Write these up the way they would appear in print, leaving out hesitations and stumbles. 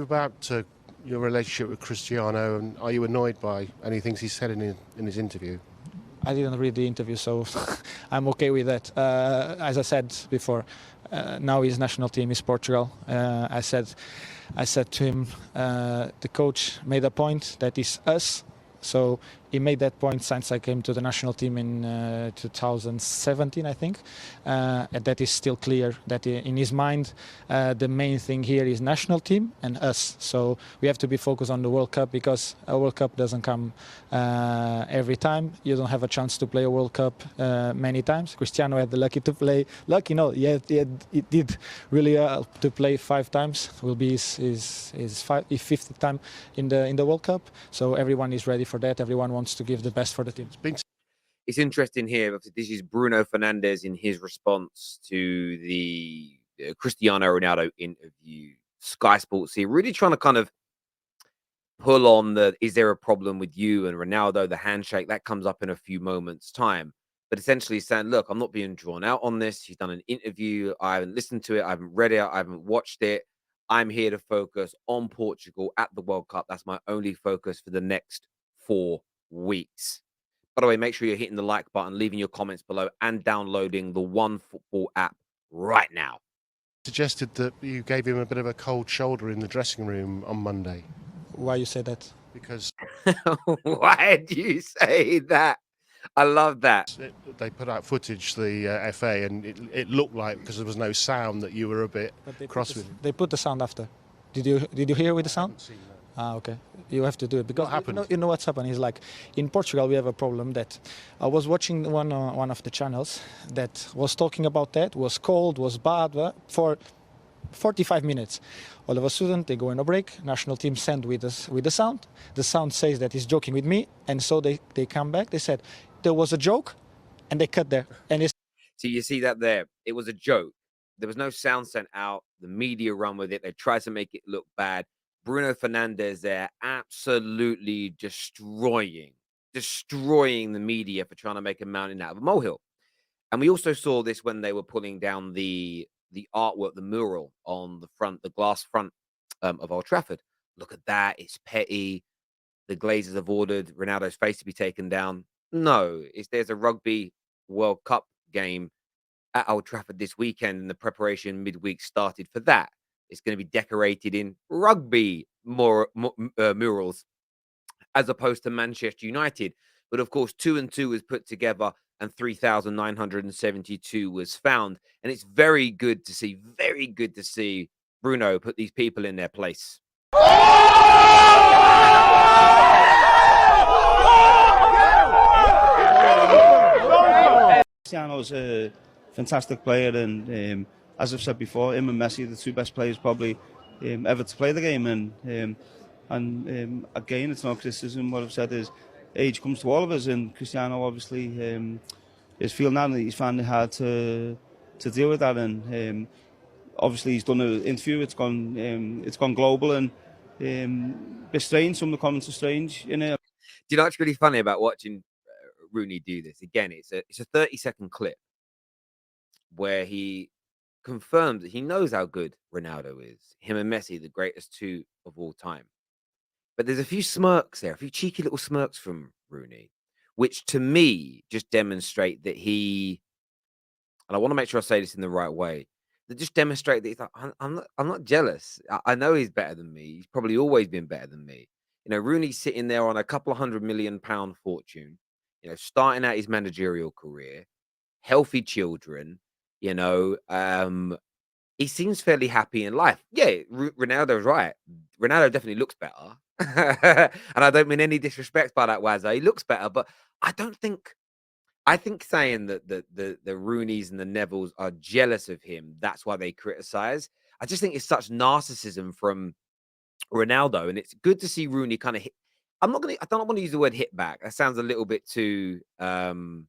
you about your relationship with Cristiano, and are you annoyed by any things he said in his interview? I didn't read the interview, so I'm okay with that. As I said before, now his national team is Portugal. I said to him, the coach made a point that is us. So he made that point since I came to the national team in 2017, I think. And that is still clear that in his mind, the main thing here is national team and us. So we have to be focused on the World Cup, because a World Cup doesn't come every time. You don't have a chance to play a World Cup many times. Cristiano had the lucky to play. Lucky, no, he did really to play 5 times. Will be his 50th time in the World Cup. So everyone is ready for that. Everyone wants to give the best for the team. It's interesting here. This is Bruno Fernandes in his response to the Cristiano Ronaldo interview. Sky Sports here, really trying to kind of pull on is there a problem with you and Ronaldo, the handshake that comes up in a few moments' time. But essentially saying, look, I'm not being drawn out on this. He's done an interview. I haven't listened to it. I haven't read it. I haven't watched it. I'm here to focus on Portugal at the World Cup. That's my only focus for the next 4 weeks. By the way, make sure you're hitting the like button, leaving your comments below, and downloading the OneFootball app right now. Suggested that you gave him a bit of a cold shoulder in the dressing room on Monday. Why you say that? Because why do you say that? I love that. They put out footage, the FA, and it looked like, because there was no sound, that you were a bit cross with him. They put the sound after. Did you hear with the sound? Okay. You have to do it, because you know what's happened is, like, in Portugal we have a problem that I was watching one of the channels that was talking about that, was cold, was bad, for 45 minutes. All of a sudden they go in a break, national team send with the sound. The sound says that he's joking with me, and so they come back, they said there was a joke, and they cut there. And it's so you see that there, it was a joke. There was no sound sent out. The media run with it. They tried to make it look bad. Bruno Fernandes there absolutely destroying the media for trying to make a mountain out of a molehill. And we also saw this when they were pulling down the artwork, the mural on the front, the glass front of Old Trafford. Look at that. It's petty. The Glazers have ordered Ronaldo's face to be taken down. No, there's a Rugby World Cup game at Old Trafford this weekend, and the preparation midweek started for that. It's going to be decorated in rugby murals, as opposed to Manchester United. But of course, 2 and 2 was put together, and 3,972 was found. And it's very good to see Bruno put these people in their place. Cristiano's a fantastic player, and as I've said before, him and Messi are the 2 best players probably ever to play the game. And again, it's no criticism. What I've said is age comes to all of us, and Cristiano obviously is feeling that, and he's finding it hard to deal with that. And obviously he's done an interview. It's gone global, and it's strange. Some of the comments are strange in it. Do you know what's really funny about watching Rooney do this? Again, it's a 30-second clip where he confirms that he knows how good Ronaldo is. Him and Messi, the greatest 2 of all time. But there's a few smirks there, a few cheeky little smirks from Rooney, which to me just demonstrate that he, and I want to make sure I say this in the right way, that just demonstrate that he's like, I'm not jealous. I know he's better than me. He's probably always been better than me. You know, Rooney's sitting there on a couple of £100 million fortune, you know, starting out his managerial career, healthy children, you know, he seems fairly happy in life. Yeah, Ronaldo's right. Ronaldo definitely looks better. And I don't mean any disrespect by that, Wazza. He looks better, but I think saying that the Rooneys and the Nevilles are jealous of him, that's why they criticize. I just think it's such narcissism from Ronaldo, and it's good to see Rooney kind of hit. I don't want to use the word hit back. That sounds a little bit too TMZ.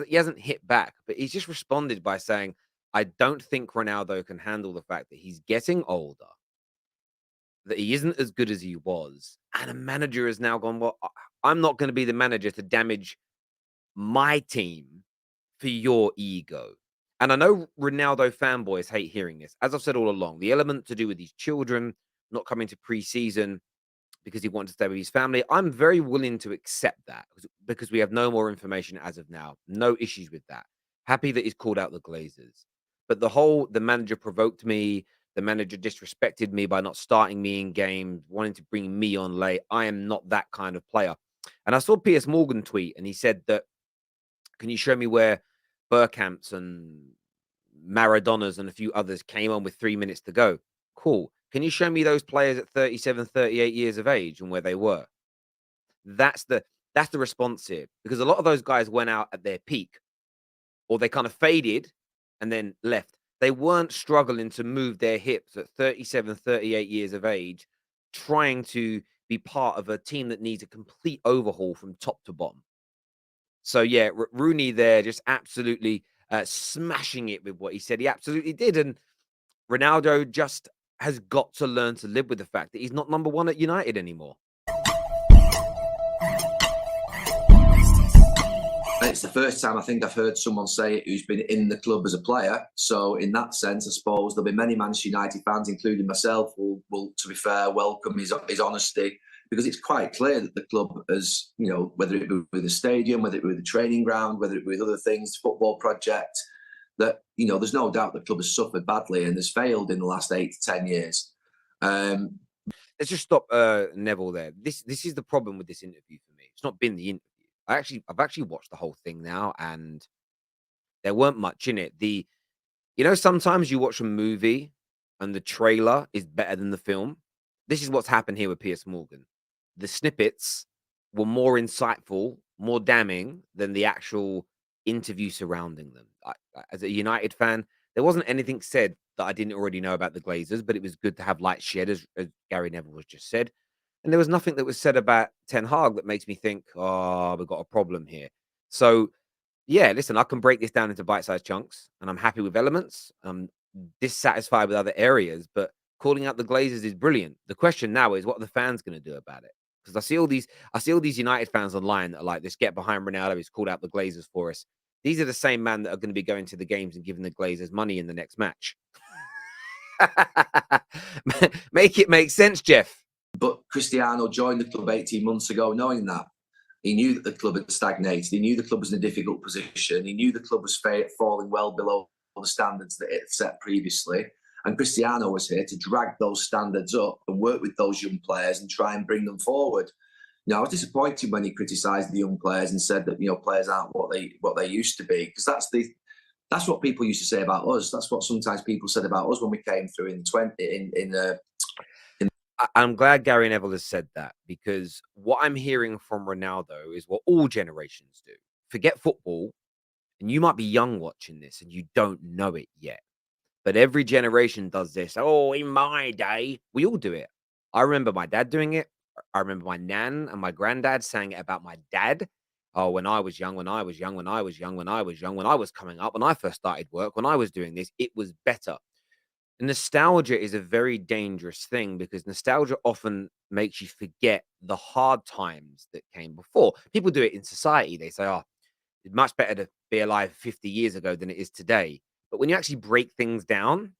He hasn't hit back, but he's just responded by saying, I don't think Ronaldo can handle the fact that he's getting older, that he isn't as good as he was, and a manager has now gone, well, I'm not going to be the manager to damage my team for your ego. And I know Ronaldo fanboys hate hearing this. As I've said all along, the element to do with his children not coming to pre-season because he wanted to stay with his family, I'm very willing to accept that because we have no more information as of now. No issues with that. Happy that he's called out the Glazers. But the manager provoked me, the manager disrespected me by not starting me in games, wanting to bring me on late. I am not that kind of player. And I saw Piers Morgan tweet, and he said that, can you show me where Bergkamp's and Maradona's and a few others came on with 3 minutes to go? Cool. Can you show me those players at 37, 38 years of age and where they were? That's the response here, because a lot of those guys went out at their peak, or they kind of faded and then left. They weren't struggling to move their hips at 37, 38 years of age, trying to be part of a team that needs a complete overhaul from top to bottom. So yeah, Rooney there just absolutely smashing it with what he said. He absolutely did. And Ronaldo just has got to learn to live with the fact that he's not number one at United anymore. It's the first time I think I've heard someone say it who's been in the club as a player. So in that sense, I suppose there'll be many Manchester United fans, including myself, will to be fair, welcome his honesty, because it's quite clear that the club has, whether it be with the stadium, whether it be with the training ground, whether it be with other things, football project, that, there's no doubt the club has suffered badly and has failed in the last 8 to 10 years. Let's just stop Neville there. This is the problem with this interview for me. It's not been the interview. I've actually watched the whole thing now, and there weren't much in it. Sometimes you watch a movie and the trailer is better than the film. This is what's happened here with Piers Morgan. The snippets were more insightful, more damning than the actual interview surrounding them. As a United fan, there wasn't anything said that I didn't already know about the Glazers, but it was good to have light shed, as Gary Neville has just said. And there was nothing that was said about Ten Hag that makes me think, oh, we've got a problem here. So, yeah, listen, I can break this down into bite-sized chunks, and I'm happy with elements. I'm dissatisfied with other areas, but calling out the Glazers is brilliant. The question now is, what are the fans going to do about it? Because I see all these United fans online that are like, let's get behind Ronaldo. He's called out the Glazers for us. These are the same men that are going to be going to the games and giving the Glazers money in the next match. Make it make sense, Jeff. But Cristiano joined the club 18 months ago knowing that. He knew that the club had stagnated. He knew the club was in a difficult position. He knew the club was falling well below the standards that it had set previously. And Cristiano was here to drag those standards up and work with those young players and try and bring them forward. I was disappointed when he criticised the young players and said that players aren't what they used to be, because that's what people used to say about us. That's what sometimes people said about us when we came through I'm glad Gary Neville has said that, because what I'm hearing from Ronaldo is what all generations do. Forget football, and you might be young watching this and you don't know it yet. But every generation does this. Oh, in my day, we all do it. I remember my dad doing it. I remember my nan and my granddad saying it about my dad. Oh, when I was young, when I was young, when I was young, when I was young, when I was coming up, when I first started work, when I was doing this, it was better. Nostalgia is a very dangerous thing, because nostalgia often makes you forget the hard times that came before. People do it in society. They say, oh, it's much better to be alive 50 years ago than it is today. But when you actually break things down,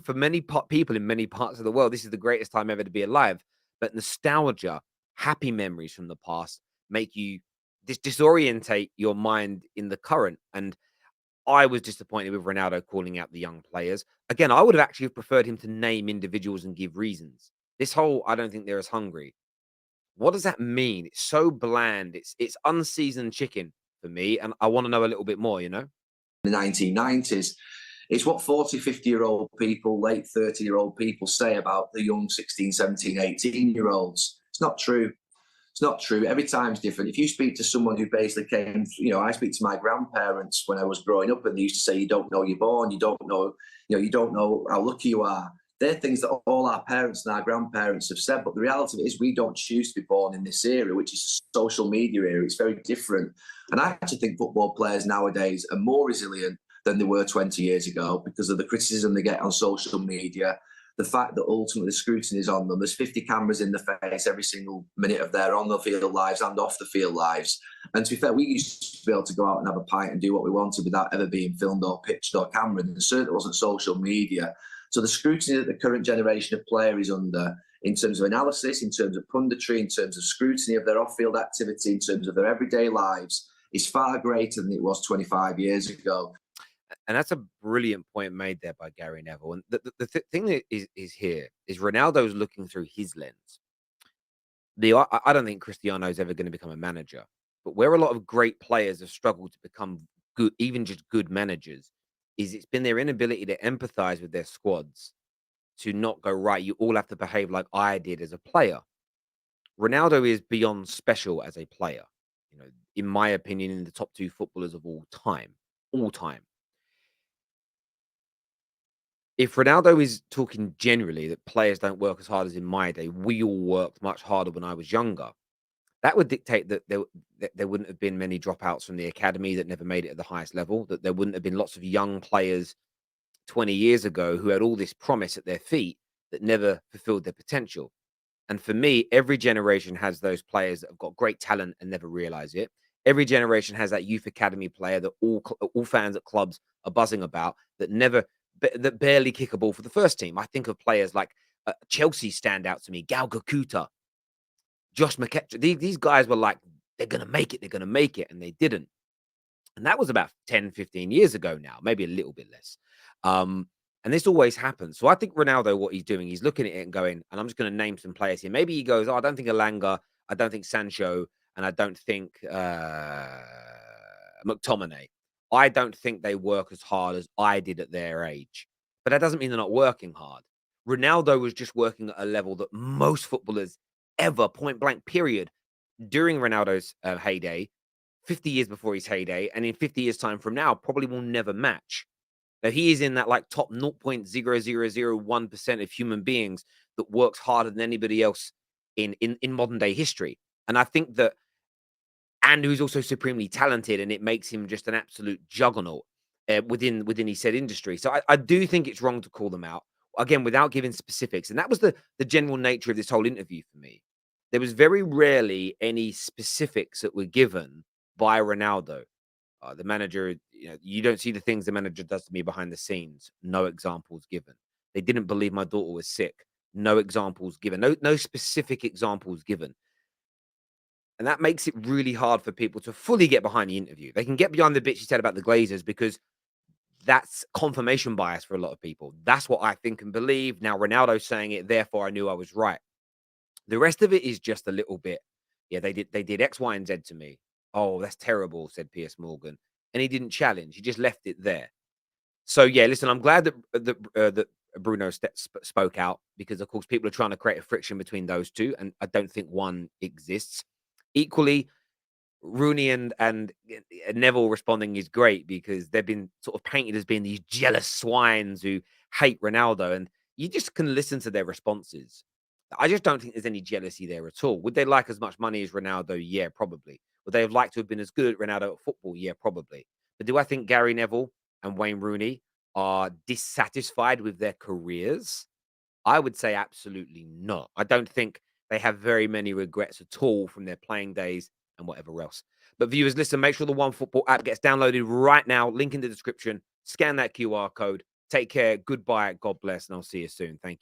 for many people in many parts of the world, this is the greatest time ever to be alive. But nostalgia, happy memories from the past, make you disorientate your mind in the current. And I was disappointed with Ronaldo calling out the young players. Again, I would have actually preferred him to name individuals and give reasons. This whole, I don't think they're as hungry. What does that mean? It's so bland. It's unseasoned chicken for me. And I want to know a little bit more, The 1990s. It's what 40, 50-year-old people, late 30-year-old people say about the young 16, 17, 18-year-olds. It's not true. It's not true. Every time's different. If you speak to someone who basically came, I speak to my grandparents when I was growing up, and they used to say, you don't know you're born, you don't know how lucky you are. They're things that all our parents and our grandparents have said. But the reality of it is, we don't choose to be born in this era, which is a social media era. It's very different. And I actually think football players nowadays are more resilient than they were 20 years ago, because of the criticism they get on social media, the fact that ultimately the scrutiny is on them. There's 50 cameras in the face every single minute of their on the field lives and off the field lives. And to be fair, we used to be able to go out and have a pint and do what we wanted without ever being filmed or pitched or cameraed. And certainly wasn't social media. So the scrutiny that the current generation of player is under, in terms of analysis, in terms of punditry, in terms of scrutiny of their off-field activity, in terms of their everyday lives, is far greater than it was 25 years ago. And that's a brilliant point made there by Gary Neville. And the thing that is here is Ronaldo's looking through his lens. I don't think Cristiano is ever going to become a manager, but where a lot of great players have struggled to become good, even just good managers, is it's been their inability to empathize with their squads, to not go, right, you all have to behave like I did as a player. Ronaldo is beyond special as a player, you know, in my opinion, in the top 2 footballers of all time. If Ronaldo is talking generally that players don't work as hard as in my day, we all worked much harder when I was younger, that would dictate that there wouldn't have been many dropouts from the academy that never made it at the highest level, that there wouldn't have been lots of young players 20 years ago who had all this promise at their feet that never fulfilled their potential. And for me, every generation has those players that have got great talent and never realize it. Every generation has that youth academy player that all fans at clubs are buzzing about that barely kick a ball for the first team. I think of players like Chelsea stand out to me, Gal Gakuta, Josh McKetcher. These guys were like, they're going to make it, and they didn't. And that was about 10, 15 years ago now, maybe a little bit less. And this always happens. So I think Ronaldo, what he's doing, he's looking at it and going, and I'm just going to name some players here. Maybe he goes, oh, I don't think Elanga, I don't think Sancho, and I don't think McTominay. I don't think they work as hard as I did at their age. But that doesn't mean they're not working hard. Ronaldo was just working at a level that most footballers ever, point blank, period, during Ronaldo's heyday, 50 years before his heyday, and in 50 years' time from now, probably will never match. Now, he is in that like top 0.0001% of human beings that works harder than anybody else in modern day history. And I think that, and who's also supremely talented, and it makes him just an absolute juggernaut within his said industry. So I do think it's wrong to call them out, again, without giving specifics. And that was the general nature of this whole interview for me. There was very rarely any specifics that were given by Ronaldo. The manager, you don't see the things the manager does to me behind the scenes. No examples given. They didn't believe my daughter was sick. No examples given. No specific examples given. And that makes it really hard for people to fully get behind the interview. They can get behind the bit she said about the Glazers because that's confirmation bias for a lot of people. That's what I think and believe. Now, Ronaldo's saying it, therefore I knew I was right. The rest of it is just a little bit, yeah, they did X, Y, and Z to me. Oh, that's terrible, said Piers Morgan. And he didn't challenge. He just left it there. So, yeah, listen, I'm glad that Bruno spoke out because, of course, people are trying to create a friction between those two, and I don't think one exists. Equally, Rooney and Neville responding is great because they've been sort of painted as being these jealous swines who hate Ronaldo, and you just can listen to their responses. I just don't think there's any jealousy there at all. Would they like as much money as Ronaldo? Yeah, probably. Would they have liked to have been as good at Ronaldo at football? Yeah, probably. But do I think Gary Neville and Wayne Rooney are dissatisfied with their careers? I would say absolutely not. I don't think they have very many regrets at all from their playing days and whatever else. But viewers, listen, make sure the OneFootball app gets downloaded right now. Link in the description. Scan that QR code. Take care. Goodbye. God bless. And I'll see you soon. Thank you.